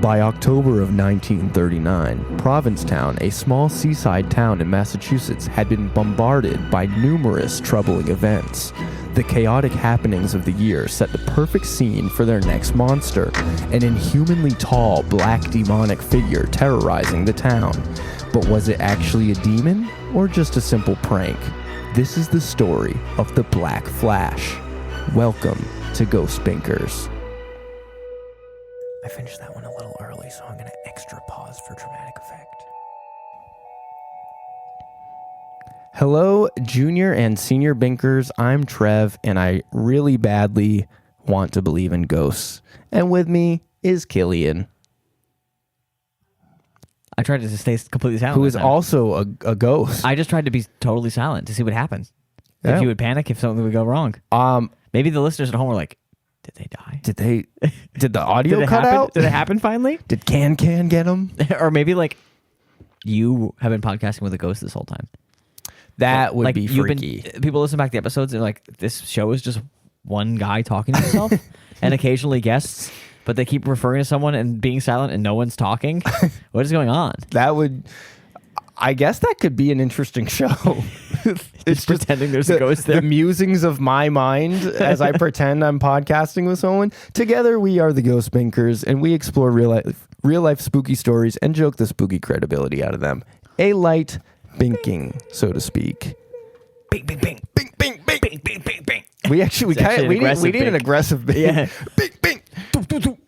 By October of 1939, Provincetown, a small seaside town in Massachusetts, had been bombarded by numerous troubling events. The chaotic happenings of the year set the perfect scene for their next monster, an inhumanly tall, black demonic figure terrorizing the town. But was it actually a demon, or just a simple prank? This is the story of the Black Flash. Welcome to Ghost Binkers. I finished that one a little early, so I'm going to extra pause for dramatic effect. Hello, junior and senior Binkers. I'm Trev, and I really badly want to believe in ghosts. And with me is Killian, I tried to stay completely silent. who is also a ghost. I just tried to be totally silent to see what happens. Yeah. If you would panic, if something would go wrong. Maybe the listeners at home were like, did they die? Did the audio Did it cut happen? out? Did it happen finally? Did Can get him? Or maybe like you have been podcasting with a ghost this whole time. That would like be freaky. People listen back to the episodes and they're like, this show is just one guy talking to himself and occasionally guests, but they keep referring to someone and being silent and no one's talking. What is going on? I guess that could be an interesting show. It's pretending there's a ghost there. The musings of my mind as I pretend I'm podcasting with someone. Together we are the Ghost Binkers, and we explore real life spooky stories and joke the spooky credibility out of them. A light binking, so to speak. Bing, bing, bing. Bing, bing, bing. Bing, bing, bing, bing. We actually we need an aggressive bing. Yeah. Bing, bing. Doo, doo, doo.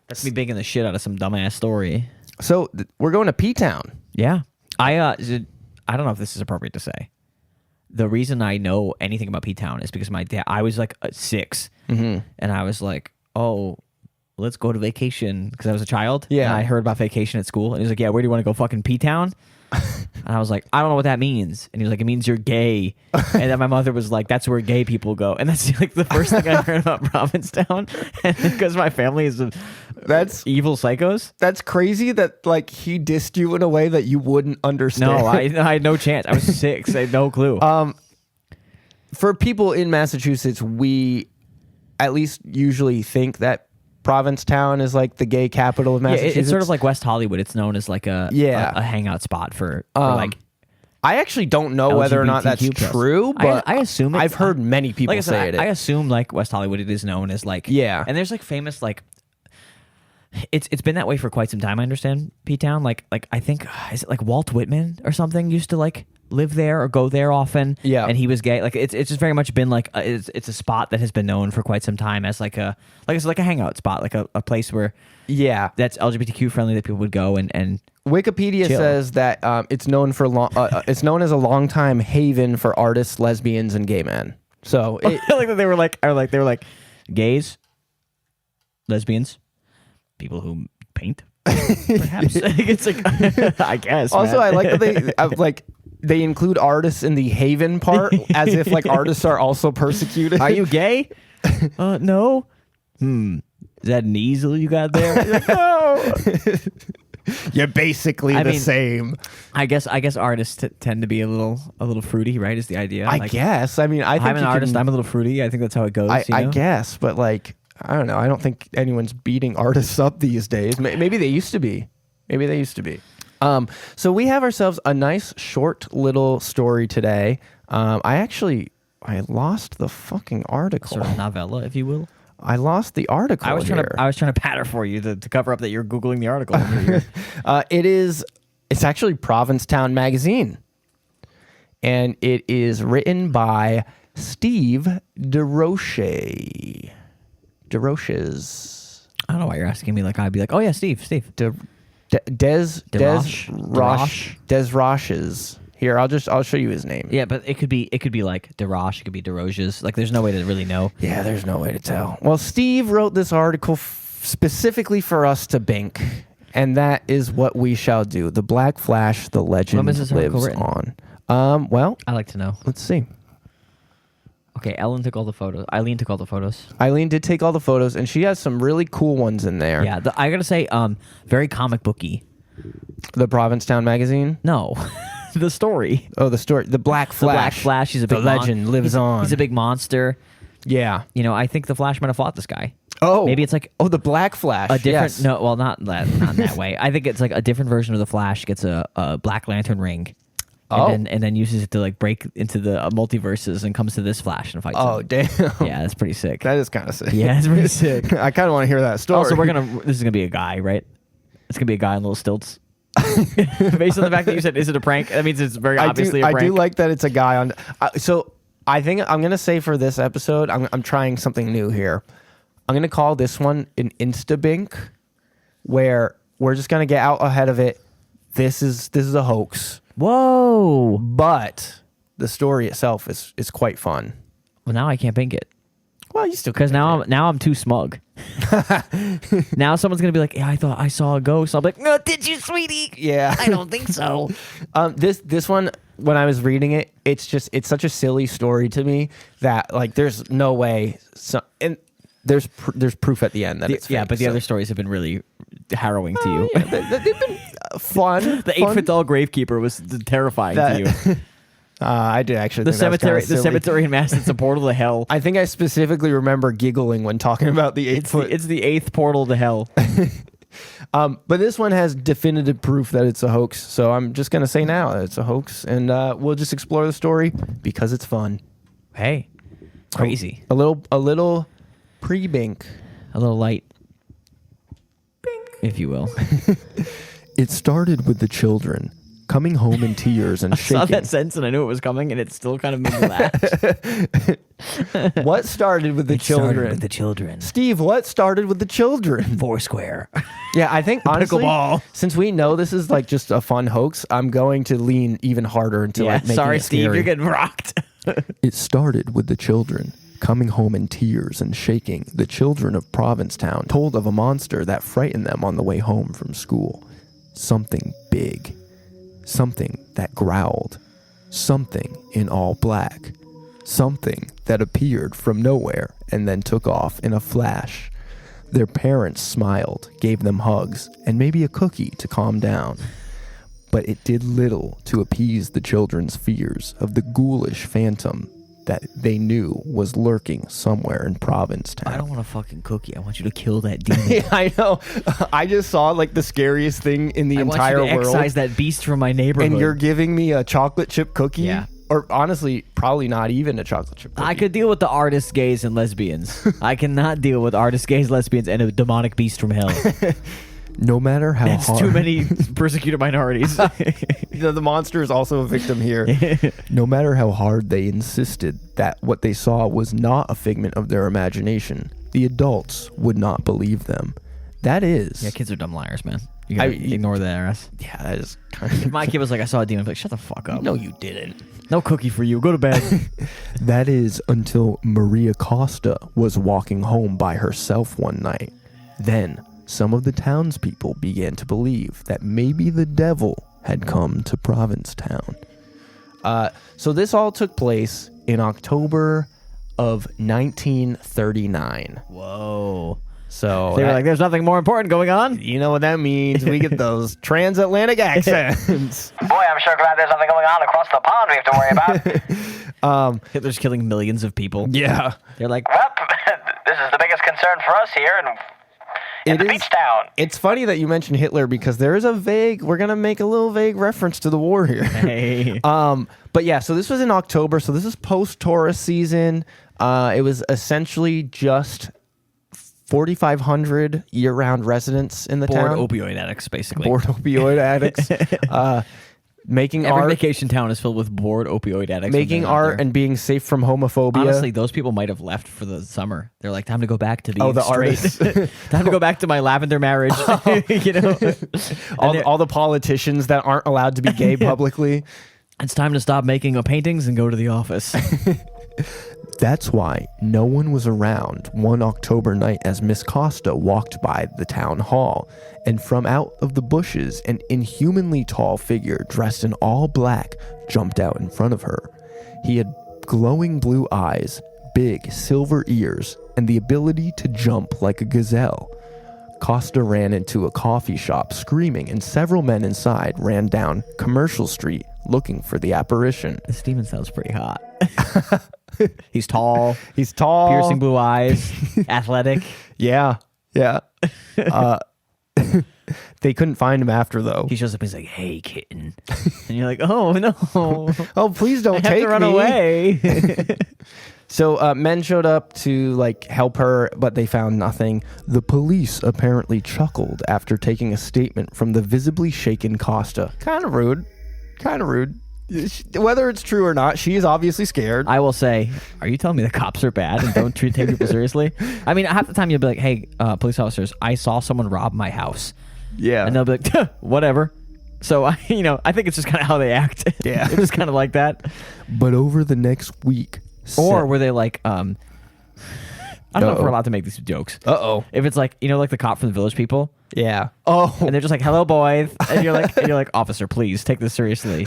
That's me binging the shit out of some dumbass story. So we're going to P-Town. Yeah. I don't know if this is appropriate to say. The reason I know anything about P-Town is because my dad, I was like 6, and I was like, oh, let's go to vacation, because I was a child. Yeah. And I heard about vacation at school, and he was like, yeah, where do you want to go, fucking P-Town? And I was like, I don't know what that means. And he was like, it means you're gay. And then my mother was like, that's where gay people go. And that's like the first thing I heard about Provincetown. And because my family is That's evil psychos. That's crazy that like he dissed you in a way that you wouldn't understand. No, I had no chance. I was 6. I had no clue. For people in Massachusetts, we at least usually think that Provincetown is like the gay capital of Massachusetts. It's sort of like West Hollywood. It's known as like a hangout spot for like. I actually don't know whether or not that's LGBTQ+. true, but I assume I've heard many people like I said, say it. I assume like West Hollywood, it is known as like and there's like famous like. It's been that way for quite some time. I understand P-Town. Like I think is it like Walt Whitman or something used to like live there or go there often. Yeah, and he was gay. Like it's just very much been like it's a spot that has been known for quite some time as like a hangout spot, like a place where that's LGBTQ friendly that people would go and Wikipedia chill. says that it's known for it's known as a longtime haven for artists, lesbians, and gay men. So like they were like gays, lesbians, people who paint, perhaps. It's like I guess. Also, man. I like that they include artists in the haven part as if like artists are also persecuted. Are you gay? No. Is that an easel you got there? Like, no. You're basically the same. I guess artists tend to be a little fruity, right? Is the idea? I guess. I mean, I think I'm an artist. I'm a little fruity. I think that's how it goes. I guess, but like, I don't know. I don't think anyone's beating artists up these days. Maybe they used to be. So we have ourselves a nice short little story today. I lost the fucking article. Sort of novella, if you will. I lost the article. I was trying to patter for you to cover up that you're Googling the article. It's actually Provincetown magazine, and it is written by Steve DeRoches. I don't know why you're asking me. Like I'd be like, oh yeah, Steve. Des Roches. Here, I'll show you his name. Yeah, but it could be like DeRoche, it could be DeRoches. Like there's no way to really know. Yeah, there's no way to tell. Well, Steve wrote this article specifically for us to bink, and that is what we shall do. The Black Flash, the legend lives on. Well, I'd like to know. Let's see. Okay, Eileen took all the photos. Eileen did take all the photos, and she has some really cool ones in there. Yeah, I gotta say, very comic booky. The Provincetown magazine? No. The story. Oh, the story. The Black Flash. The Black Flash. He's a big legend lives on. He's a big monster. Yeah. You know, I think the Flash might have fought this guy. Oh, Maybe it's like the Black Flash. a different. Yes. No, well, not in that way. I think it's like a different version of the Flash gets a Black Lantern ring. And then uses it to like break into the multiverses and comes to this Flash and fights him. Damn. Yeah, that's pretty sick. That is kind of sick. Yeah, it's pretty sick. I kind of want to hear that story. Also, this is gonna be a guy, right? It's gonna be a guy on little stilts. Based on the fact that you said, is it a prank? That means it's very obviously a prank. I do like that it's a guy on. So I think I'm gonna say for this episode, I'm trying something new here. I'm gonna call this one an Instabink, where we're just gonna get out ahead of it. This is a hoax. Whoa! But the story itself is quite fun. Well, now I can't bink it. Well, you still because now I'm too smug. Now someone's gonna be like, "Yeah, I thought I saw a ghost." I'll be like, "No, did you, sweetie?" Yeah, I don't think so. This one, when I was reading it, it's such a silly story to me that like there's no way. And there's proof at the end that it's fake, but the other stories have been really harrowing to you. Yeah, they've been fun. The 8-foot tall gravekeeper was terrifying to you. I did actually. The think cemetery, that was kinda the cemetery in Mass, it's a portal to hell. I think I specifically remember giggling when talking about the 8 foot. It's the 8th portal to hell. But this one has definitive proof that it's a hoax. So I'm just gonna say now that it's a hoax, and we'll just explore the story because it's fun. Hey, crazy. A little pre-bink. A little light, bink, if you will. It started with the children coming home in tears and shaking. I saw that sentence and I knew it was coming, and it still kind of made me laugh. What started with the children? Started with the children. Steve, what started with the children? Foursquare. Yeah, I think honestly, Pickleball. Since we know this is like just a fun hoax, I'm going to lean even harder into like making sorry, it Steve, scary. you're getting rocked. It started with the children coming home in tears and shaking. The children of Provincetown told of a monster that frightened them on the way home from school. Something big. Something that growled. Something in all black. Something that appeared from nowhere and then took off in a flash. Their parents smiled, gave them hugs, and maybe a cookie to calm down. But it did little to appease the children's fears of the ghoulish phantom that they knew was lurking somewhere in Provincetown. I don't want a fucking cookie. I want you to kill that demon. Yeah, I know. I just saw like the scariest thing in the entire world. I want you to world. excise that beast from my neighborhood. And you're giving me a chocolate chip cookie? Yeah. Or honestly, probably not even a chocolate chip cookie. I could deal with the artists, gays, and lesbians. I cannot deal with artists, gays, lesbians, and a demonic beast from hell. No matter how That's hard. too many persecuted minorities. The monster is also a victim here. No matter how hard they insisted that what they saw was not a figment of their imagination, the adults would not believe them. That is... Yeah, kids are dumb liars, man. You gotta ignore the IRS. Yeah, that is kind of... If my kid was like, I saw a demon, I'd be like, shut the fuck up. No, you didn't. No cookie for you. Go to bed. That is until Maria Costa was walking home by herself one night. Then, some of the townspeople began to believe that maybe the devil had come to Provincetown. So this all took place in October of 1939. Whoa. So They were like, there's nothing more important going on? you know what that means. We get those transatlantic accents. Boy, I'm sure glad there's nothing going on across the pond we have to worry about. Hitler's killing millions of people. Yeah. They're like, Well, this is the biggest concern for us here in the beach town. It's funny that you mentioned Hitler because there is we're going to make a little vague reference to the war here. hey. But yeah, so this was in October. So this is post-Taurus season. It was essentially just 4,500 year-round residents in the Bored town. opioid addicts, basically. Bored opioid addicts. Making Every art. vacation town is filled with bored opioid addicts. Making art and being safe from homophobia. Honestly, those people might have left for the summer. They're like, time to go back to being the straight. artists. Time to go back to my lavender marriage. You know, all the politicians that aren't allowed to be gay publicly. It's time to stop making paintings and go to the office. That's why no one was around one October night as Miss Costa walked by the town hall, and from out of the bushes, an inhumanly tall figure dressed in all black jumped out in front of her. He had glowing blue eyes, big silver ears, and the ability to jump like a gazelle. Costa ran into a coffee shop screaming, and several men inside ran down Commercial Street looking for the apparition. This demon sounds pretty hot. He's tall. He's tall. Piercing blue eyes. Athletic. Yeah. They couldn't find him after, though. He shows up and he's like, "Hey, kitten," and you're like, "Oh no! Oh, please don't I take have to run me. away." So men showed up to like help her, but they found nothing. The police apparently chuckled after taking a statement from the visibly shaken Costa. Kind of rude. Whether it's true or not, she is obviously scared. I will say, are you telling me the cops are bad and don't take people seriously? I mean, half the time you'll be like, "Hey, police officers, I saw someone rob my house," Yeah. and they'll be like, "Whatever." So I think it's just kind of how they act. Yeah. It's just kind of like that. But over the next week, Or were they like, I don't know if we're allowed to make these jokes. Uh-oh. If it's like, like the cop from the Village People, Yeah. Oh. and they're just like, "Hello, boys," and you're like, "Officer, please take this seriously."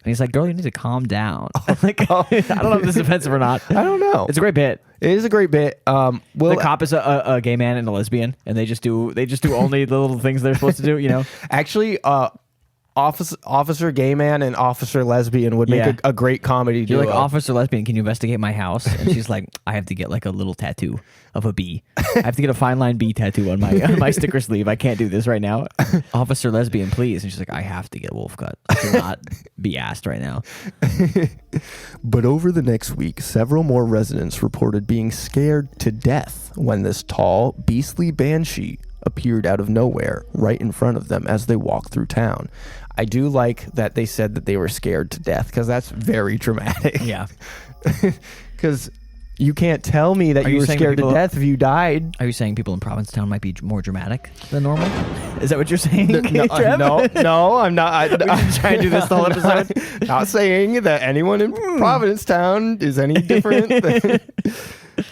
And he's like, "Girl, you need to calm down." I'm like, I don't know if this is offensive or not. I don't know. It's a great bit. It is a great bit. The cop is a gay man and a lesbian, and they just do only the little things they're supposed to do. Actually, Officer Gay Man and Officer Lesbian would make a great comedy duo. You're like, "Officer Lesbian, can you investigate my house?" And she's like, "I have to get like a little tattoo of a bee. I have to get a fine line bee tattoo on my sticker sleeve. I can't do this right now." "Officer Lesbian, please." And she's like, "I have to get wolf cut. I cannot be asked right now." But over the next week, several more residents reported being scared to death when this tall, beastly banshee appeared out of nowhere right in front of them as they walked through town. I do like that they said that they were scared to death, because that's very dramatic. Yeah. Because you can't tell me that you were scared to death if you died. Are you saying people in Provincetown might be more dramatic than normal? Is that what you're saying? No, I'm not. We didn't try and do this the whole episode. Not saying that anyone in Provincetown is any different.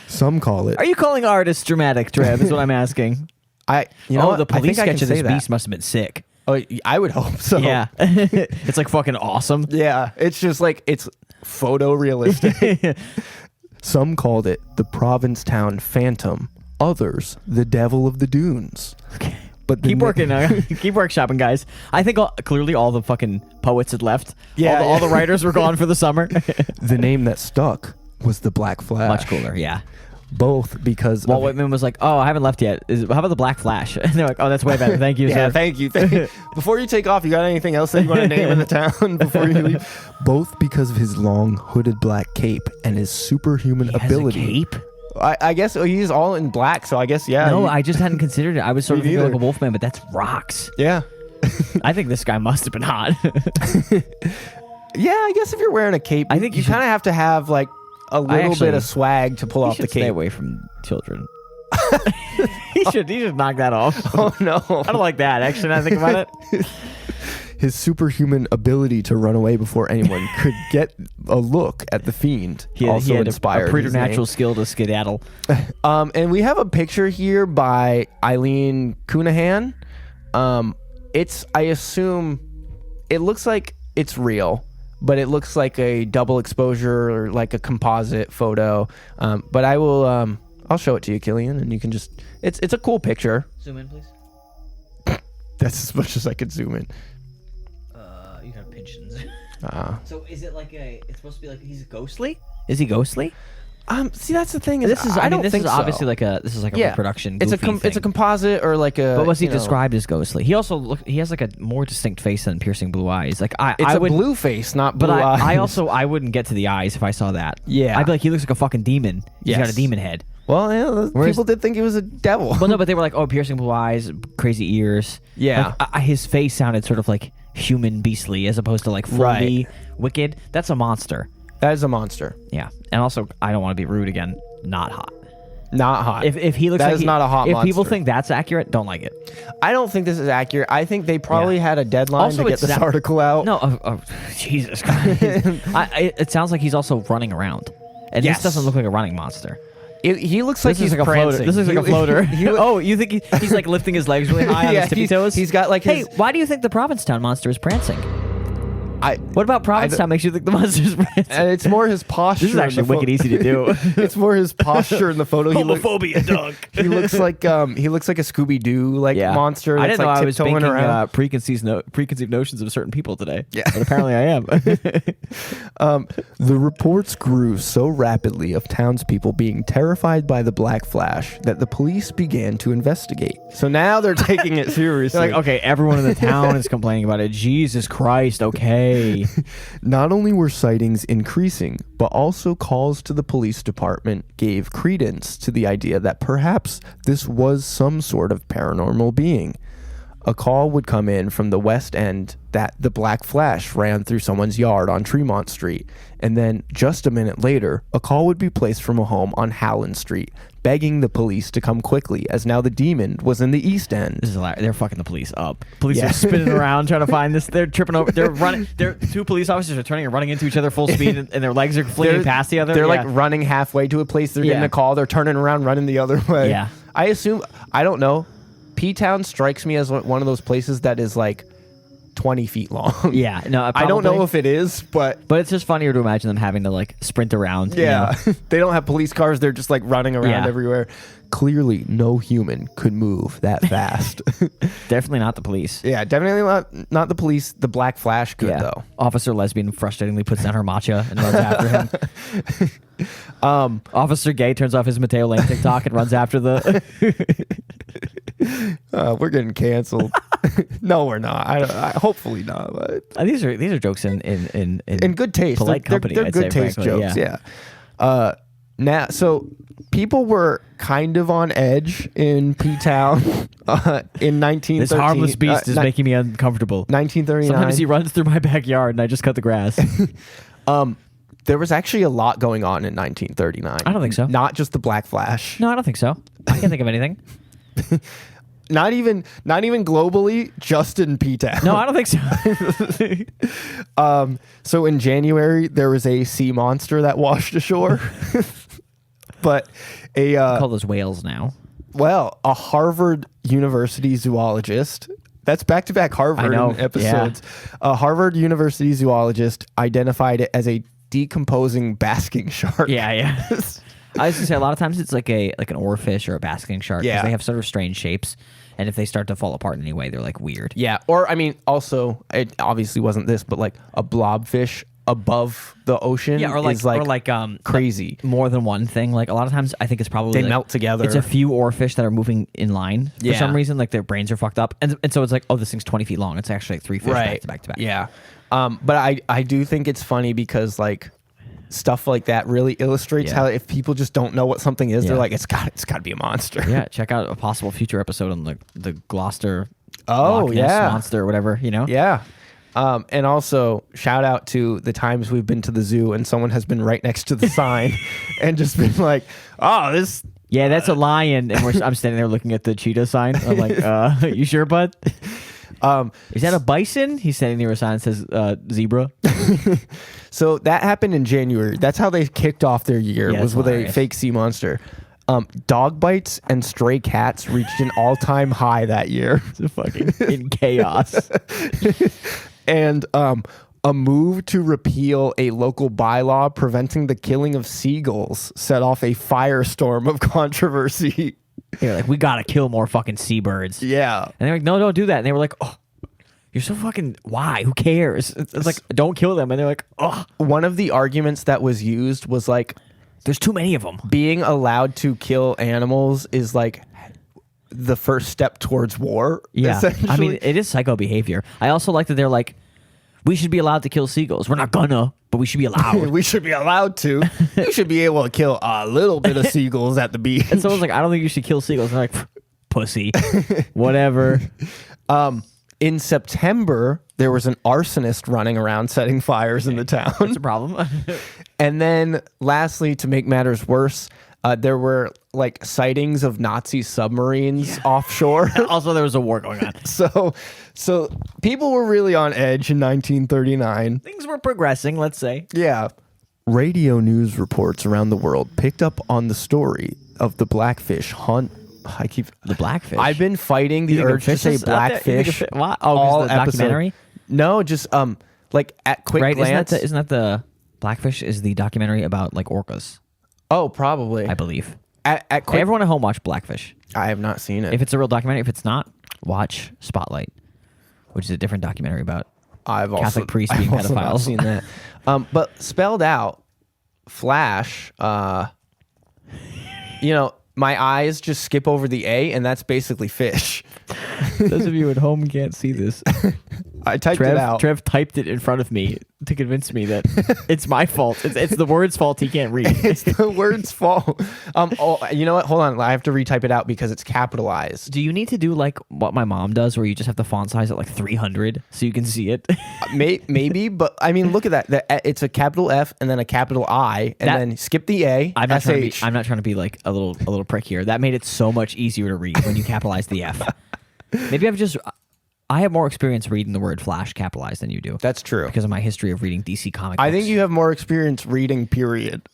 Some call it. Are you calling artists dramatic, Trev? Is what I'm asking. The police sketch of this beast must have been sick. Oh, I would hope so. Yeah. It's like fucking awesome. Yeah. It's just like, it's photorealistic. Some called it the Provincetown Phantom. Others, the Devil of the Dunes. Okay. But keep working. Keep workshopping, guys. I think clearly all the fucking poets had left. Yeah. All the writers were gone for the summer. The name that stuck was the Black Flash. Much cooler, yeah. Both because Walt Whitman was like, "Oh, I haven't left yet. How about the Black Flash?" And they're like, "Oh, that's way better. Thank you, yeah, sir." thank you. Before you take off, you got anything else that you want to name in the town before you leave? Both because of his long hooded black cape and his superhuman ability. Has a cape? I guess he's all in black, so I guess, yeah. No, I just hadn't considered it. I was sort of thinking like a Wolfman, but that's rocks. Yeah. I think this guy must have been hot. Yeah, I guess if you're wearing a cape, I think you kind of have to have like a little bit of swag to pull off the cape. Stay away from children. He should knock that off. Oh no, I don't like that. Actually, now I think about it. His superhuman ability to run away before anyone could get a look at the fiend he had inspired a preternatural skill to skedaddle. And we have a picture here by Eileen Cunahan. I assume it looks like it's real, but it looks like a double exposure or like a composite photo. But I will, I'll show it to you, Killian, and you can just, it's a cool picture. Zoom in, please. That's as much as I could zoom in. You gotta pinch and zoom. So is it like it's supposed to be like he's ghostly? Is he ghostly? See, that's the thing. This is obviously so. like a reproduction. It's a composite or like a. But was he described as ghostly? He also he has like a more distinct face than piercing blue eyes. Like I would blue face, not blue eyes. I wouldn't get to the eyes if I saw that. Yeah, I'd be like, he looks like a fucking demon. He's got a demon head. Well, yeah, people did think he was a devil. Well, no, but they were like, oh, piercing blue eyes, crazy ears. Yeah, like, his face sounded sort of like human beastly as opposed to like fully wicked. That's a monster. That is a monster. Yeah, and also I don't want to be rude again. Not hot. Not hot. If he looks that like is not a hot if monster. people think that's accurate, don't like it. I don't think this is accurate. I think they probably had a deadline to get this article out. No, Jesus Christ. It sounds like he's also running around, and this doesn't look like a running monster. He looks like he's like a floater. This looks like a floater. Oh, you think he's like lifting his legs really high on his tippy toes? He's got like Hey, why do you think the Provincetown monster is prancing? What about Provincetown makes you think the monster's Rancid? And it's more his posture. This is actually wicked easy to do. It's more his posture in the photo. Homophobia, dog. He looks like a Scooby Doo monster. I didn't know like I was thinking around. preconceived notions of certain people today. Yeah. But apparently I am. The reports grew so rapidly of townspeople being terrified by the Black Flash that the police began to investigate. So now they're taking it seriously. They're like, okay, everyone in the town is complaining about it. Jesus Christ, okay. Not only were sightings increasing, but also calls to the police department gave credence to the idea that perhaps this was some sort of paranormal being. A call would come in from the West End that the Black Flash ran through someone's yard on Tremont Street. And then just a minute later, a call would be placed from a home on Howland Street, begging the police to come quickly, as now the demon was in the East End. This is hilarious. They're fucking the police up. Police are spinning around trying to find this. They're tripping over. They're running. Two police officers are turning and running into each other full speed, and their legs are flinging past the other. They're like running halfway to a place. They're getting a call. They're turning around, running the other way. Yeah. I don't know. P-Town strikes me as one of those places that is like 20 feet long. Yeah, no, probably. I don't know if it is, but it's just funnier to imagine them having to like sprint around. Yeah, you know? They don't have police cars. They're just like running around everywhere. Clearly, no human could move that fast. Definitely not the police. Yeah, definitely not the police. The Black Flash could though. Officer Lesbian frustratingly puts down her matcha and runs after him. Officer Gay turns off his Mateo Lane TikTok and runs after the. We're getting canceled. No, we're not. Hopefully not. But these are jokes in good taste. Polite company. They're good taste jokes. Yeah. Now, so people were kind of on edge in P-Town in 1913. This harmless beast is making me uncomfortable. 1939. Sometimes he runs through my backyard and I just cut the grass. There was actually a lot going on in 1939. I don't think so. Not just the Black Flash. No, I don't think so. I can't think of anything. Not even globally, just in P-Town. No, I don't think so. So in January, there was a sea monster that washed ashore. But we call those whales now. Well, a Harvard University zoologist. That's back-to-back Harvard episodes. Yeah. A Harvard University zoologist identified it as a decomposing basking shark. Yeah. I was gonna say a lot of times it's like an oarfish or a basking shark because they have sort of strange shapes, and if they start to fall apart in any way, they're like weird. Yeah, or I mean, also it obviously wasn't this, but like a blobfish above the ocean. Yeah, or like crazy. More than one thing. Like a lot of times, I think it's probably they melt together. It's a few oarfish that are moving in line for some reason. Like their brains are fucked up, and so it's like, oh, this thing's 20 feet long. It's actually like 3 fish back to back to back. Yeah, but I do think it's funny because like. Stuff like that really illustrates how if people just don't know what something is, they're like, it's got to be a monster. Yeah, check out a possible future episode on the Gloucester Loch Ness monster or whatever, you know? Yeah. And also shout out to the times we've been to the zoo and someone has been right next to the sign and just been like, oh, this. Yeah, that's a lion. And I'm standing there looking at the cheetah sign. I'm like, you sure, bud? Is that a bison? He's standing near a sign that says zebra. So that happened in January. That's how they kicked off their year, was with a fake sea monster. Dog bites and stray cats reached an all-time high that year. It's fucking in chaos. And a move to repeal a local bylaw preventing the killing of seagulls set off a firestorm of controversy. They're like, we gotta kill more fucking seabirds. Yeah. And they're like, no, don't do that. And they were like, oh, you're so fucking, why? Who cares? It's like, don't kill them. And they're like, oh. One of the arguments that was used was like, there's too many of them. Being allowed to kill animals is like the first step towards war. Yeah. I mean, it is psycho behavior. I also like that they're like, we should be allowed to kill seagulls. We're not gonna, but we should be allowed. We should be allowed to. You should be able to kill a little bit of seagulls at the beach. And someone's like, I don't think you should kill seagulls. And they're like, pussy. Whatever. In September, there was an arsonist running around setting fires in the town. That's a problem. And then lastly, to make matters worse, there were like sightings of Nazi submarines offshore. Also, there was a war going on. So people were really on edge in 1939. Things were progressing, let's say. Yeah. Radio news reports around the world picked up on the story of the blackfish hunt. The blackfish. I've been fighting the urge to say blackfish. What? Oh, all the documentary? No, just like at quick right? glance. Isn't that the Blackfish is the documentary about like orcas? Oh, probably. I believe. At Hey, quick, everyone at home watch Blackfish. I have not seen it. If it's a real documentary, if it's not, watch Spotlight, which is a different documentary about Catholic priests being also not pedophiles. seen that. But spelled out, Flash. My eyes just skip over the A, and that's basically fish. Those of you at home can't see this. I typed it out. Trev typed it in front of me to convince me that it's my fault. It's the word's fault he can't read. It's the word's fault. You know what? Hold on. I have to retype it out because it's capitalized. Do you need to do like what my mom does, where you just have the font size at like 300 so you can see it? Maybe, but I mean, look at that. It's a capital F and then a capital I, and then skip the A. I'm not SH. trying to be like a little prick here. That made it so much easier to read when you capitalize the F. Maybe I have more experience reading the word Flash capitalized than you do. That's true. Because of my history of reading DC comic books. I think you have more experience reading, period.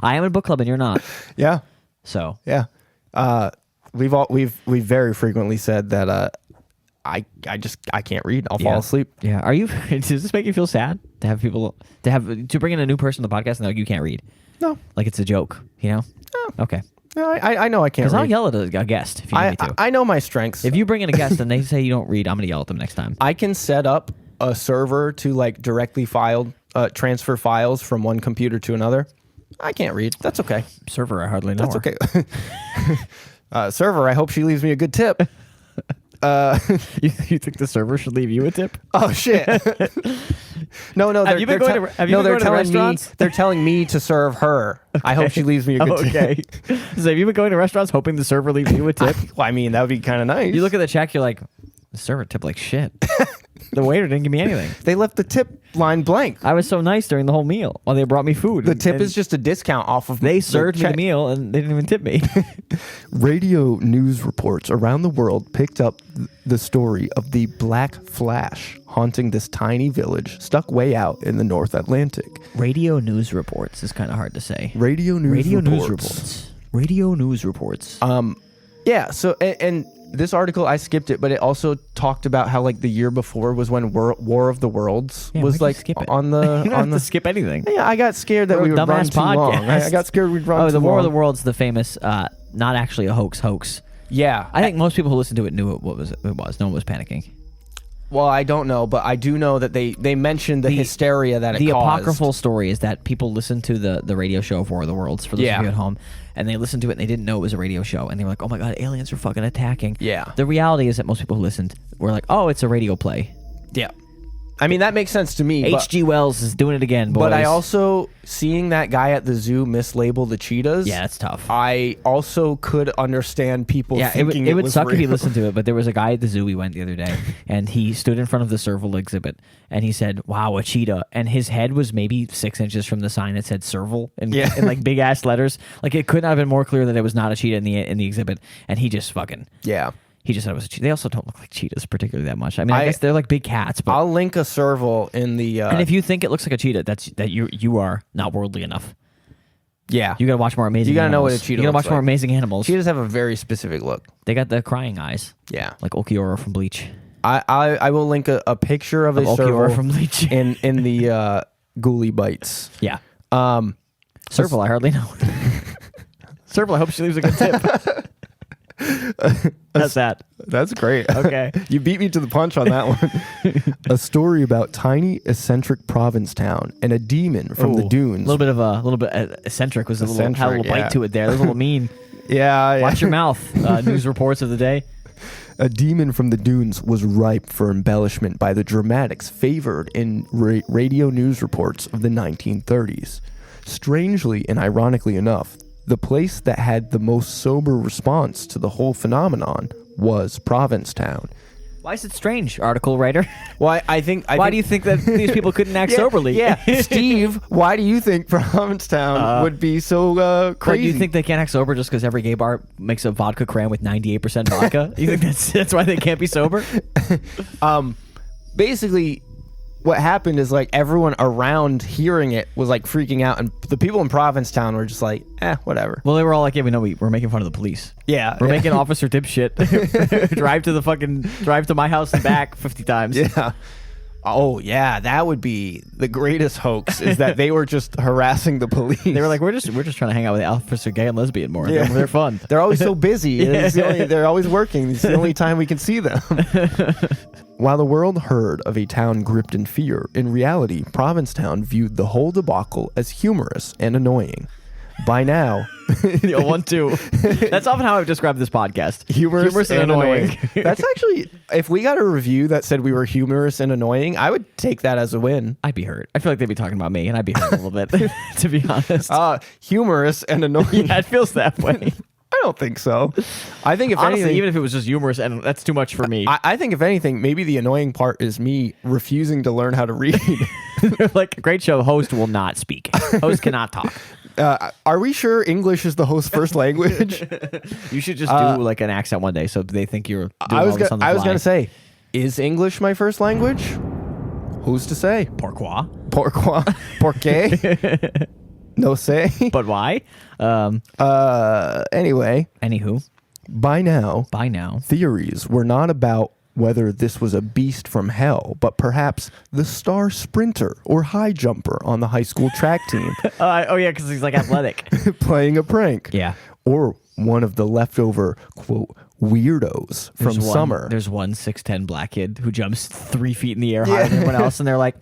I am in book club and you're not. Yeah. So yeah. We've very frequently said that I can't read. I'll fall asleep. Yeah. Are you? Does this make you feel sad to have people to bring in a new person to the podcast and they're like, you can't read? No. Like it's a joke, you know? No. Okay. No, I know I can't Because read. I'll yell at a guest if you need me to. I know my strengths. If you bring in a guest and they say you don't read, I'm going to yell at them next time. I can set up a server to like directly transfer files from one computer to another. I can't read. That's okay. Server, I hardly know. That's okay. Server, I hope she leaves me a good tip. You think the server should leave you a tip? Oh shit. No. Have you been going to restaurants? They're telling me to serve her. I hope she leaves me a good tip. Okay. So have you been going to restaurants hoping the server leaves you a tip? Well, I mean, that would be kind of nice. You look at the check, you're like, the server tipped like shit. The waiter didn't give me anything. They left the tip line blank. I was so nice during the whole meal while they brought me food. The tip is just a discount off of They served me the meal and they didn't even tip me. Radio news reports around the world picked up the story of the Black Flash haunting this tiny village stuck way out in the North Atlantic. Radio news reports is kind of hard to say. Radio news reports. Radio news reports. Yeah, so and this article, I skipped it, but it also talked about how like the year before was when War of the Worlds was like skip it? on the You don't have to skip anything. Yeah, I got scared that we would run too long. I got scared we'd run too long. Oh, the War of the Worlds, the famous, not actually a hoax. Yeah. I think most people who listened to it knew it was. No one was panicking. Well, I don't know, but I do know that they mentioned the hysteria that it caused. The apocryphal story is that people listened to the radio show of War of the Worlds, for those of you at home, and they listened to it and they didn't know it was a radio show, and they were like, oh my god, aliens are fucking attacking. Yeah. The reality is that most people who listened were like, oh, it's a radio play. Yeah. I mean, that makes sense to me. H.G. Wells is doing it again, boys. But I also, seeing that guy at the zoo mislabel the cheetahs. Yeah, that's tough. I also could understand people thinking it would was suck real. if you listened to it, but there was a guy at the zoo we went the other day, and he stood in front of the serval exhibit, and he said, wow, a cheetah. And his head was maybe 6 inches from the sign that said serval in like big ass letters. Like it could not have been more clear that it was not a cheetah in the exhibit, and he just fucking... Yeah. He just said it was a cheetah. They also don't look like cheetahs particularly that much. I mean, I guess they're like big cats. But I'll link a serval in the... and if you think it looks like a cheetah, that you are not worldly enough. Yeah. You gotta watch more amazing. You gotta know animals. what a cheetah You gotta watch looks more like. amazing animals. Cheetahs have a very specific look. They got the crying eyes. Yeah. Like Okiora from Bleach. I will link a picture of a Okiora serval from Bleach. in the Ghouly Bites. Yeah. Serval, I hardly know. Serval, I hope she leaves a good tip. That's that. That's great. Okay. You beat me to the punch on that one. A story about tiny, eccentric Provincetown and a demon from the dunes. A little bit eccentric was had a little bite to it there. There's a little mean. Yeah. Watch your mouth. News reports of the day. A demon from the dunes was ripe for embellishment by the dramatics favored in radio news reports of the 1930s. Strangely and ironically enough, the place that had the most sober response to the whole phenomenon was Provincetown. Why is it strange, article writer? Well, I think... Why do you think that these people couldn't act soberly? Yeah, Steve, why do you think Provincetown would be so crazy? Do you think they can't act sober just because every gay bar makes a vodka cran with 98% vodka? You think that's why they can't be sober? Basically... what happened is like everyone around hearing it was like freaking out, and the people in Provincetown were just like, whatever. Well, they were all like, yeah, we know we're making fun of the police. Yeah. We're making officer dipshit drive to my house and back 50 times. Yeah. Oh, yeah, that would be the greatest hoax, is that they were just harassing the police. They were like, we're just trying to hang out with Officer Gay and Lesbian more. Yeah. They're fun. They're always so busy. They're always working. It's the only time we can see them. While the world heard of a town gripped in fear, in reality, Provincetown viewed the whole debacle as humorous and annoying. By now... 1-2. That's often how I've described this podcast. Humorous and annoying. That's actually... If we got a review that said we were humorous and annoying, I would take that as a win. I'd be hurt. I feel like they'd be talking about me, and I'd be hurt a little bit, to be honest. Humorous and annoying. Yeah, it feels that way. I don't think so. I think if honestly, anything, even if it was just humorous, and that's too much for me. I think if anything, maybe the annoying part is me refusing to learn how to read. Like, great show. Host will not speak. Host cannot talk. Are we sure English is the host's first language? You should just do like an accent one day, so they think you're doing I was all this on the fly. I was going to say, is English my first language? Who's to say? Pourquoi? Pourquoi? Porque? No say. But why? Anyway. Anywho. By now, theories were not about whether this was a beast from hell, but perhaps the star sprinter or high jumper on the high school track team. Oh, yeah, because he's like athletic. Playing a prank. Yeah. Or one of the leftover, quote, weirdos from summer. There's one 6'10" black kid who jumps 3 feet in the air higher than everyone else, and they're like,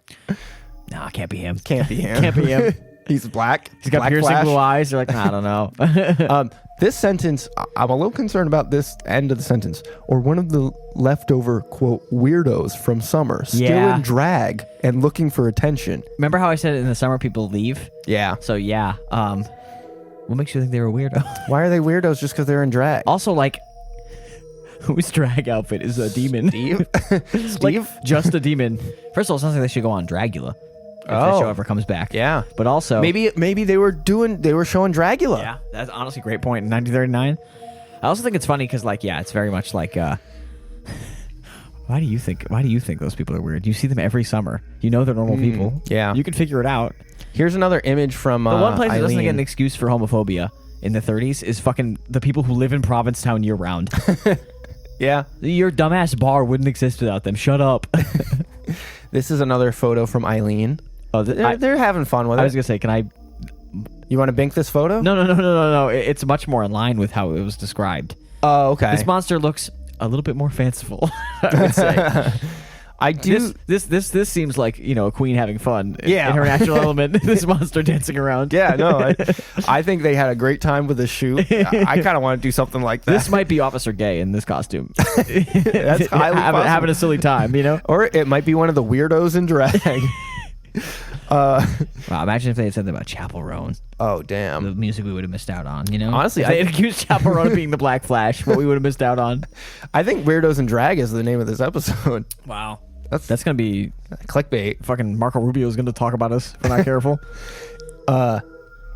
nah, can't be him. Can't be him. Can't be him. He's black. He's got black piercing flash. blue eyes. They're like, nah, I don't know. This sentence, I'm a little concerned about this end of the sentence. Or one of the leftover, quote, weirdos from summer, still in drag and looking for attention. Remember how I said in the summer people leave? Yeah. So, yeah. What makes you think they were weirdo? Why are they weirdos just because they're in drag? Also, like, whose drag outfit is a demon? Steve? Like, just a demon. First of all, it sounds like they should go on Dragula. If that show ever comes back. Yeah. But also... Maybe they were showing Dragula. Yeah, that's honestly a great point. In 1939. I also think it's funny because, like, yeah, it's very much like... Why do you think those people are weird? You see them every summer. You know they're normal people. Yeah. You can figure it out. Here's another image from The one place that doesn't Eileen. get an excuse for homophobia in the 30s is fucking the people who live in Provincetown year round. Yeah. Your dumbass bar wouldn't exist without them. Shut up. This is another photo from Eileen. Oh, They're having fun with it. I was going to say, can I... You want to bink this photo? No. It's much more in line with how it was described. Oh, okay. This monster looks a little bit more fanciful, I would say. I do. This seems like, you know, a queen having fun. Yeah. In her natural element. This monster dancing around. Yeah, no. I think they had a great time with the shoot. I kind of want to do something like that. This might be Officer Gay in this costume. That's highly possible. Having a silly time, you know? Or it might be one of the weirdos in drag. Wow, imagine if they had said that about Chapel Roan. Oh, damn. The music we would have missed out on, you know? Honestly, if they had accused Chapel Roan of being the Black Flash, what we would have missed out on. I think Weirdos in Drag is the name of this episode. Wow. That's going to be... Clickbait. Fucking Marco Rubio is going to talk about us if we're not careful.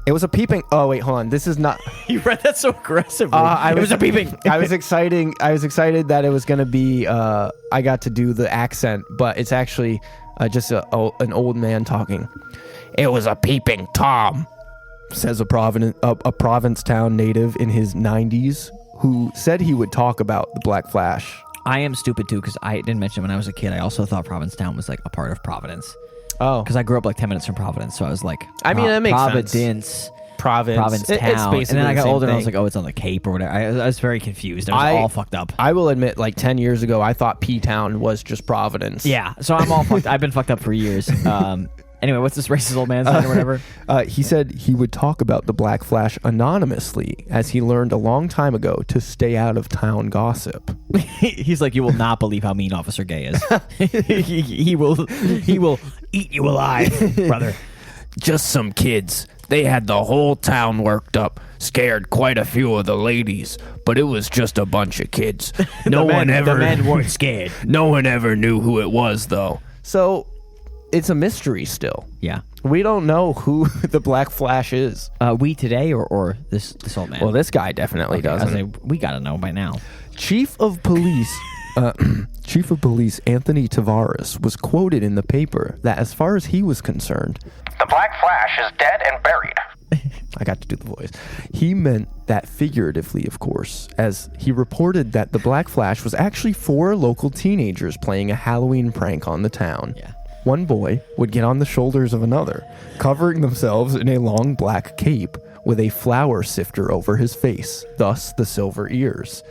It was a peeping... Oh, wait, hold on. This is not... You read that so aggressively. It was a peeping. I was excited that it was going to be... I got to do the accent, but it's actually just an old man talking. It was a peeping Tom, says a Provincetown native in his 90s who said he would talk about the Black Flash. I am stupid too because I didn't mention when I was a kid. I also thought Provincetown was like a part of Providence. Oh, because I grew up like 10 minutes from Providence, so I was like, I mean, that makes Providence, sense. Provincetown. It's basically and then I got the same older and I was thing. like, oh, it's on the Cape or whatever. I was very confused. I was all fucked up. I will admit, like 10 years ago, I thought P-Town was just Providence. Yeah, so I'm all fucked. I've been fucked up for years. Anyway, what's this racist old man saying or whatever? He said he would talk about the Black Flash anonymously, as he learned a long time ago to stay out of town gossip. He's like, you will not believe how mean Officer Gay is. he will eat you alive, brother. Just some kids. They had the whole town worked up, scared quite a few of the ladies, but it was just a bunch of kids. The men weren't scared. No one ever knew who it was, though. So, it's a mystery still. Yeah. We don't know who the Black Flash is. We today or this old man? Well, this guy definitely doesn't. We gotta know by now. Chief of Police Anthony Tavares was quoted in the paper that as far as he was concerned, The Black Flash is dead and buried. I got to do the voice. He meant that figuratively, of course, as he reported that the Black Flash was actually 4 local teenagers playing a Halloween prank on the town. Yeah. One boy would get on the shoulders of another, covering themselves in a long black cape with a flour sifter over his face, thus the silver ears,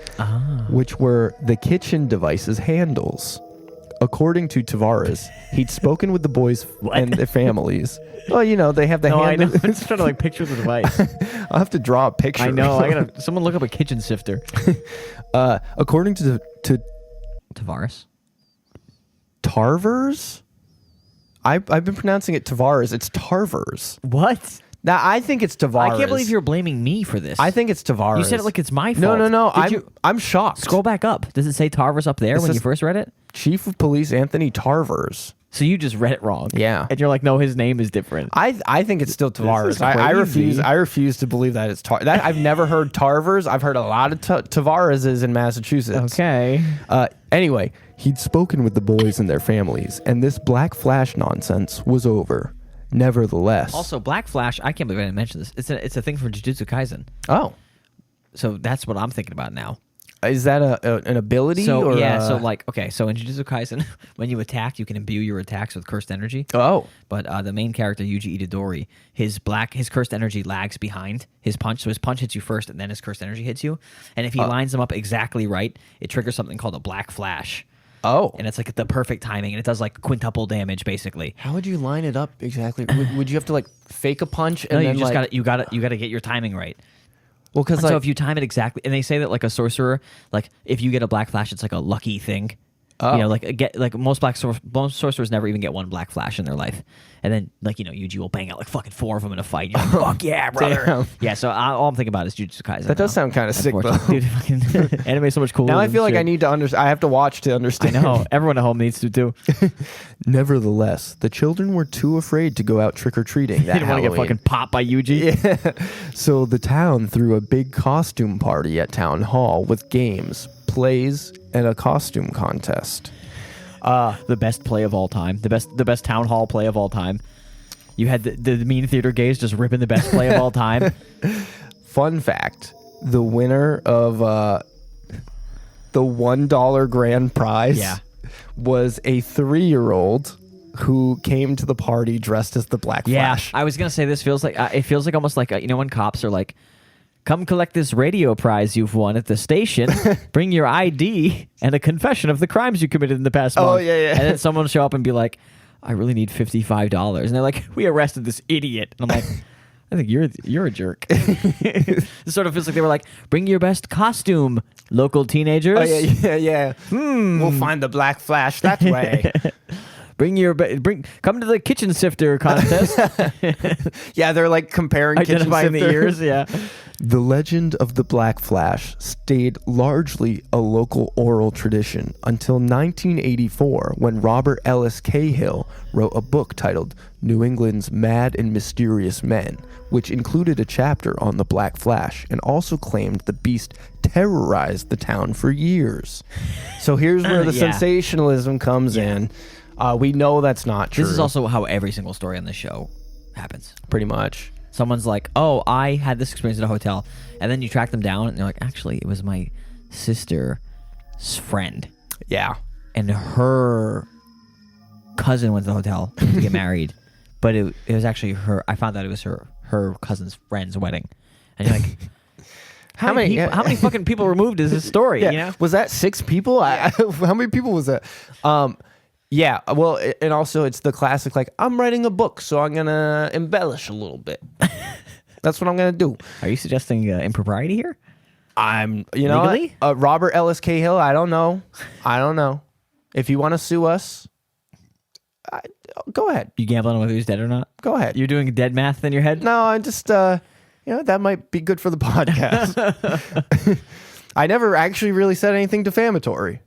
which were the kitchen device's handles. According to Tavares, he'd spoken with the boys and their families. Well, you know, they have the No, I know. handle. I'm just trying to like picture the device. I'll have to draw a picture. I know. I gotta. Someone look up a kitchen sifter. According to Tavares. Tarvers? I've been pronouncing it Tavares. It's Tarvers. What? Now, I think it's Tavares. I can't believe you're blaming me for this. I think it's Tavares. You said it like it's my fault. No. Did I'm shocked. Scroll back up. Does it say Tarvers up there It when says- you first read it? Chief of Police Anthony Tarvers. So you just read it wrong. Yeah. And you're like, no, his name is different. I think it's still Tavares. is I crazy. refuse to believe that it's I've never heard Tarvers. I've heard a lot of Tavareses in Massachusetts. Okay. Anyway, he'd spoken with the boys and their families, and this Black Flash nonsense was over. Nevertheless. Also, Black Flash, I can't believe I didn't mention this. It's a thing from Jujutsu Kaisen. Oh. So that's what I'm thinking about now. Is that an ability? So or yeah, so like so in Jujutsu Kaisen, when you attack, you can imbue your attacks with cursed energy. Oh. But the main character Yuji Itadori, his cursed energy lags behind his punch, so his punch hits you first, and then his cursed energy hits you. And if he lines them up exactly right, it triggers something called a Black Flash. Oh. And it's like the perfect timing, and it does like quintuple damage basically. How would you line it up exactly? would you have to like fake a punch and No, then you just like, got to get your timing right. Well, because So if you time it exactly, and they say that like a sorcerer, like if you get a black flash, it's like a lucky thing. Oh. You know, like most most sorcerers never even get one black flash in their life, and then like Yuji will bang out like fucking 4 of them in a fight. You're like, fuck yeah, brother. Damn. Yeah. So all I'm thinking about is Jujutsu Kaisen. That does sound kind of sick, though. Dude, fucking anime is so much cooler. Now I than feel like shit. I need to understand. I have to watch to I understand. know everyone at home needs to too. Nevertheless, the children were too afraid to go out trick or treating They that didn't want to get Halloween. fucking popped by Yuji. So the town threw a big costume party at town hall with games, plays, and a costume contest. The best play of all time. The best town hall play of all time. You had the mean theater gays just ripping the best play of all time. Fun fact: the winner of the $1 grand prize Yeah. was a 3-year-old who came to the party dressed as the Black Flash. I was gonna say this feels like it feels like almost like when cops are like, "Come collect this radio prize you've won at the station. Bring your ID and a confession of the crimes you committed in the past month." Oh, yeah. And then someone will show up and be like, "I really need $55," and they're like, "We arrested this idiot." And I'm like, I think you're a jerk. It sort of feels like they were like, "Bring your best costume, local teenagers." Oh yeah. We'll find the Black Flash that way. Come to the kitchen sifter contest. Yeah, they're like comparing Identifying the kitchen sifter. ears. Yeah. The legend of the Black Flash stayed largely a local oral tradition until 1984, when Robert Ellis Cahill wrote a book titled New England's Mad and Mysterious Men, which included a chapter on the Black Flash and also claimed the beast terrorized the town for years. So here's where the Yeah. sensationalism comes in. We know that's not true. This is also how every single story on this show happens. pretty much. Someone's like, "Oh, I had this experience at a hotel," and then you track them down, and they're like, "Actually, it was my sister's friend, Yeah. and her cousin went to the hotel to get married, but it was actually her. I found out it was her cousin's friend's wedding," and you're like, "How many fucking people removed is this story?" Yeah. You know? Was that 6 people? How many people was that? Yeah. Well, and also it's the classic, like, I'm writing a book, so I'm going to embellish a little bit. That's what I'm going to do. Are you suggesting impropriety here? I'm, what? Legally? Robert Ellis Cahill, I don't know. If you want to sue us, go ahead. You gambling on whether he's dead or not? Go ahead. You're doing dead math in your head? No, I just, that might be good for the podcast. I never actually really said anything defamatory.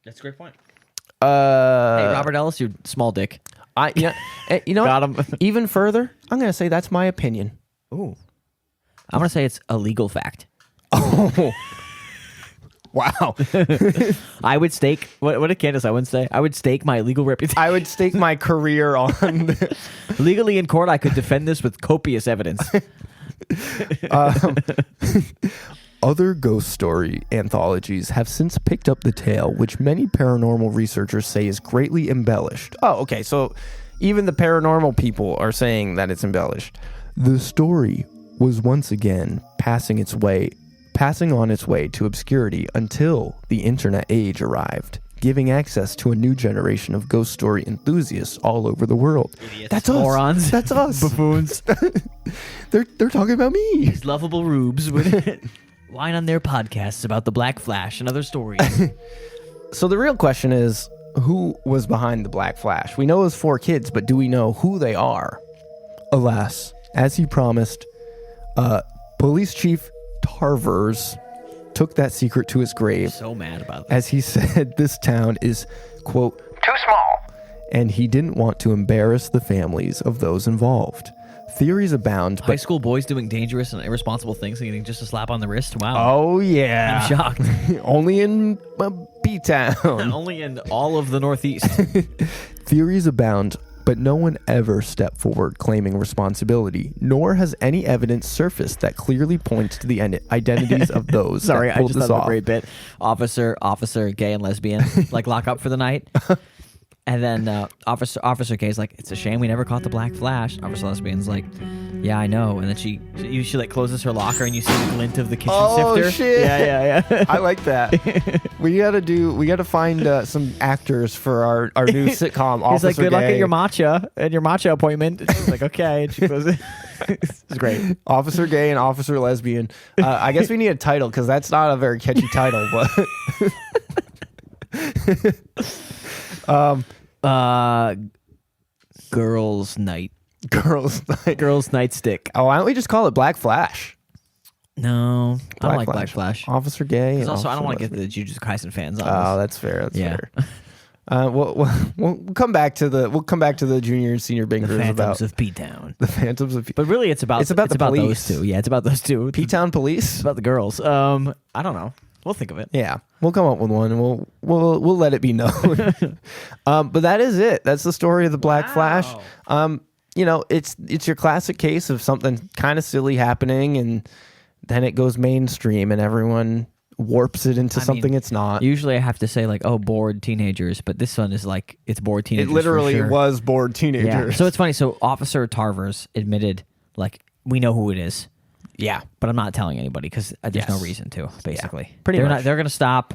That's a great point. Hey, Robert Ellis, you small dick. You know Got what? him. Even further, I'm going to say that's my opinion. Ooh. I'm going to say it's a legal fact. Oh. Wow. I would stake. What did Candace Owens say? I would stake my legal reputation. I would stake my career on this. Legally in court, I could defend this with copious evidence. Other ghost story anthologies have since picked up the tale, which many paranormal researchers say is greatly embellished. Oh, okay. So even the paranormal people are saying that it's embellished. The story was once again passing on its way to obscurity until the internet age arrived, giving access to a new generation of ghost story enthusiasts all over the world. Idiots. That's Morons. us. That's us. Buffoons. They're talking about me. These lovable rubes would line on their podcasts about the Black Flash and other stories. So the real question is, who was behind the Black Flash? We know it was 4 kids, but do we know who they are? Alas, as he promised, Police Chief Tarvers took that secret to his grave. So mad about that. As he said, this town is, quote, Too small. and he didn't want to embarrass the families of those involved. Theories abound, High but school boys doing dangerous and irresponsible things and getting just a slap on the wrist? Wow. oh yeah, I'm shocked. only in B-Town. Only in all of the Northeast. Theories abound, but no one ever stepped forward claiming responsibility, nor has any evidence surfaced that clearly points to the identities of those Sorry, that I pulled just this thought of a off. great bit. Officer, gay and lesbian, like lock up for the night. And then Officer Gay's like, it's a shame we never caught the Black Flash. Officer Lesbian's like, yeah, I know. And then she like closes her locker and you see the glint of the kitchen sifter. Shit. Yeah. I like that. we gotta find some actors for our new sitcom. He's like, good luck Gay. at your matcha appointment. And she's like, okay. And she goes, it's great. Officer Gay and Officer Lesbian. I guess we need a title because that's not a very catchy title, but Girls Night. Girls Night. Girls Night Stick. Oh, why don't we just call it Black Flash? No, I don't like Black Flash. Officer Gay. Because and also, I don't Officer want to get Lesbian. the Jujutsu Kaisen fans on Oh, this. that's fair. That's Yeah. fair. We'll come back to the junior and senior The Binkers Phantoms about of P-Town. the Phantoms of But really, it's about the those police. two. Yeah, it's about those two. P-Town It's Police. about the girls. I don't know. We'll think of it. Yeah, we'll come up with one, and we'll let it be known. But that is it. That's the story of the Black Flash. It's your classic case of something kind of silly happening, and then it goes mainstream, and everyone warps it into something it's not. Usually, I have to say like, "Oh, bored teenagers," but this one is like, it's bored teenagers. It literally for sure. was bored teenagers. Yeah. So it's funny. So Officer Tarvers admitted, like, we know who it is. Yeah. But I'm not telling anybody because there's no Yes. reason to. Basically, pretty much. They're gonna stop.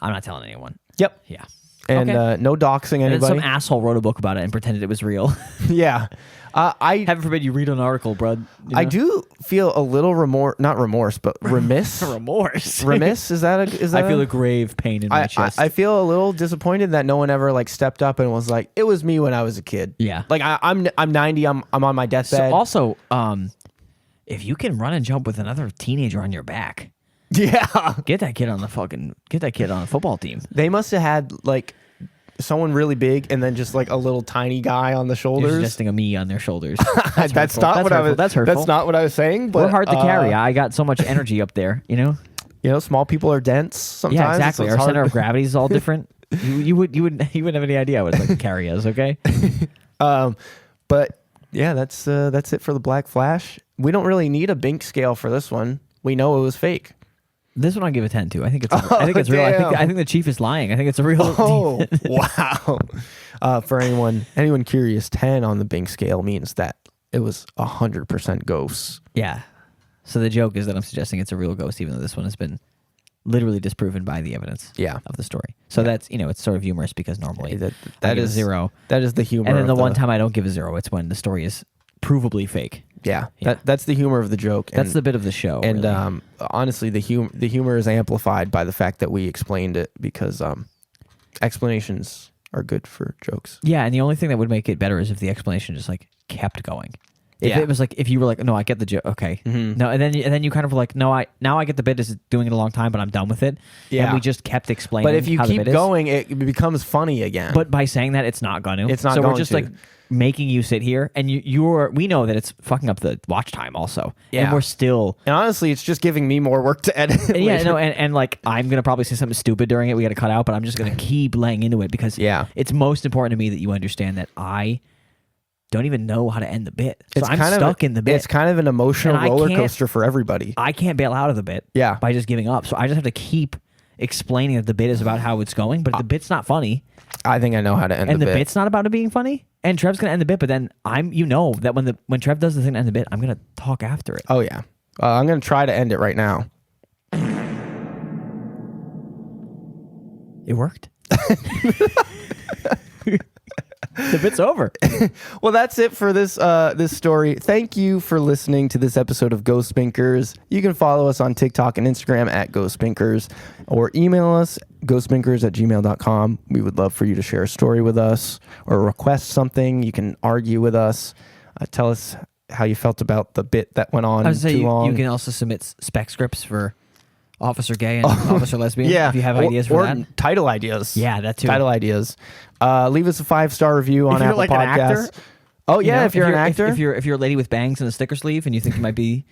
I'm not telling anyone. Yep. Yeah. And Okay. no doxing And then anybody. some asshole wrote a book about it and pretended it was real. Yeah. Heaven forbid you read an article, bud. You I know? do feel a little not remorse, but remiss. remorse. Remiss? Is that I feel a grave pain in my chest. I feel a little disappointed that no one ever like stepped up and was like, it was me when I was a kid. Yeah. Like I'm 90, I'm on my deathbed. So also, if you can run and jump with another teenager on your back, yeah. get that kid on a football team. They must have had like someone really big and then just like a little tiny guy on the You're shoulders. suggesting a me on their shoulders. That's hurtful. not what I was. That's hurtful. That's not what I was saying. But We're hard to carry. I got so much energy up there, you know? Small people are dense sometimes. Yeah, exactly. so Our it's center hard- of gravity is all different. You wouldn't have any idea what it's like to carry us, okay? But yeah, that's it for the Black Flash. We don't really need a Bink scale for this one. We know it was fake. This one I'll give a 10 to. I think it's real. damn. I think the chief is lying. I think it's a real. Oh wow! For anyone curious, 10 on the Bink scale means that it was 100% ghosts. Yeah. So the joke is that I'm suggesting it's a real ghost, even though this one has been literally disproven by the evidence. Yeah. Of the story. So that's it's sort of humorous because normally That I give is a 0. That is the humor. And then of the one time I don't give a 0, it's when the story is provably fake. Yeah. That's the humor of the joke. That's the bit of the show. And really. honestly, the humor is amplified by the fact that we explained it because explanations are good for jokes. Yeah, and the only thing that would make it better is if the explanation just like kept going. If it was like, if you were like, no, I get the joke, okay, no, and then you kind of were like, no, now I get the bit. Is doing it a long time, but I'm done with it. Yeah. And we just kept explaining. But if you how the keep bit is. going, it becomes funny again. But by saying that, it's not going to. It's not so going we're just to. like making you sit here, and we know that it's fucking up the watch time also. Yeah. And we're still. And honestly, it's just giving me more work to edit. And yeah, later. no, and like I'm gonna probably say something stupid during it. We got to cut out, but I'm just gonna keep laying into it because it's most important to me that you understand that I don't even know how to end the bit. So I'm stuck in the bit. It's kind of an emotional roller coaster for everybody. I can't bail out of the bit. By just giving up. So I just have to keep explaining that the bit is about how it's going, but if the bit's not funny. I think I know how to end the bit. And the bit's not about it being funny. And Trev's gonna end the bit, but then that when Trev does the thing to end the bit, I'm gonna talk after it. Oh yeah, I'm gonna try to end it right now. It worked. The bit's over. Well, that's it for this story. Thank you for listening to this episode of Ghost Binkers. You can follow us on TikTok and Instagram at Ghost Binkers, or email us ghostbinkers@gmail.com. We would love for you to share a story with us or request something. You can argue with us. Tell us how you felt about the bit that went on too long. You can also submit spec scripts for Officer Gay and Officer Lesbian. If you have ideas for that. Title ideas. Yeah, that too. Title ideas. Leave us a 5-star review on Apple like Podcasts. An actor, oh yeah, if you're an actor. If you're a lady with bangs and a sticker sleeve and you think you might be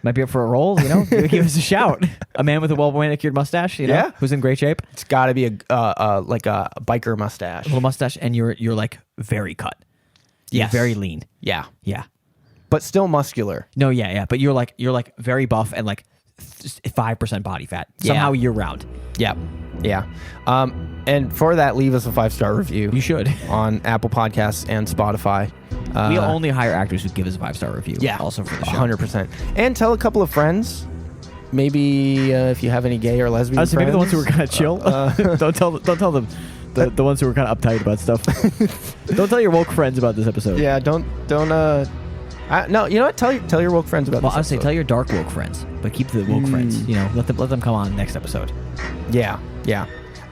up for a role, give us a shout. A man with a well manicured mustache, who's in great shape. It's got to be like a biker mustache. A little mustache, and you're like very cut. Yeah, very lean. Yeah. Yeah. But still muscular. No, yeah. But you're like very buff and like 5% body fat somehow year round. Yeah. And for that, leave us a 5-star review. You should on Apple Podcasts and Spotify. We only hire actors who give us a 5-star review. Yeah, also for the show. 100%. And tell a couple of friends. Maybe if you have any gay or lesbian friends. Maybe the ones who are kind of chill. Don't tell them. The ones who are kind of uptight about stuff. Don't tell your woke friends about this episode. Yeah, don't. No, you know what? Tell your woke friends about this. Well, I would say tell your dark woke friends, but keep the woke friends. Let them come on next episode. Yeah.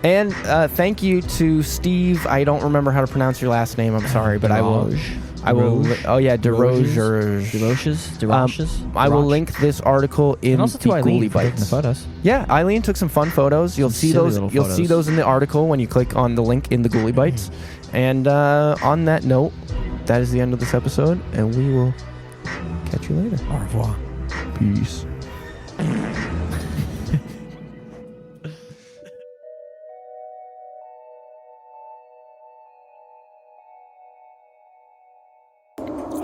And thank you to Steve. I don't remember how to pronounce your last name. I'm sorry, but I will. Oh yeah, DeRoches. I will link this article in and also the Ghouly Bites. The photos. Yeah, Eileen took some fun photos. You'll see those. You'll see those in the article when you click on the link in the Ghouly Bites. And on that note, that is the end of this episode, and we will catch you later. Au revoir. Peace.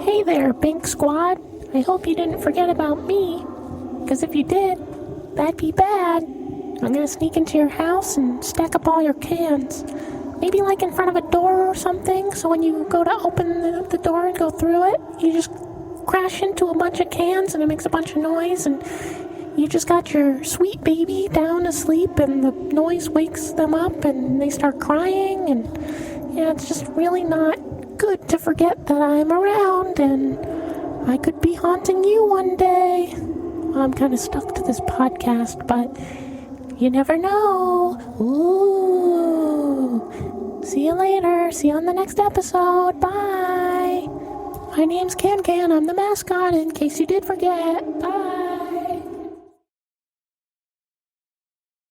Hey there, Bink Squad. I hope you didn't forget about me. Because if you did, that'd be bad. I'm gonna sneak into your house and stack up all your cans. Maybe like in front of a door or something, so when you go to open the door and go through it, you just crash into a bunch of cans and it makes a bunch of noise, and you just got your sweet baby down to sleep, and the noise wakes them up and they start crying, and it's just really not good to forget that I'm around and I could be haunting you one day. I'm kind of stuck to this podcast, but you never know. Ooh. See you later. See you on the next episode. Bye. My name's Can. I'm the mascot, in case you did forget. Bye.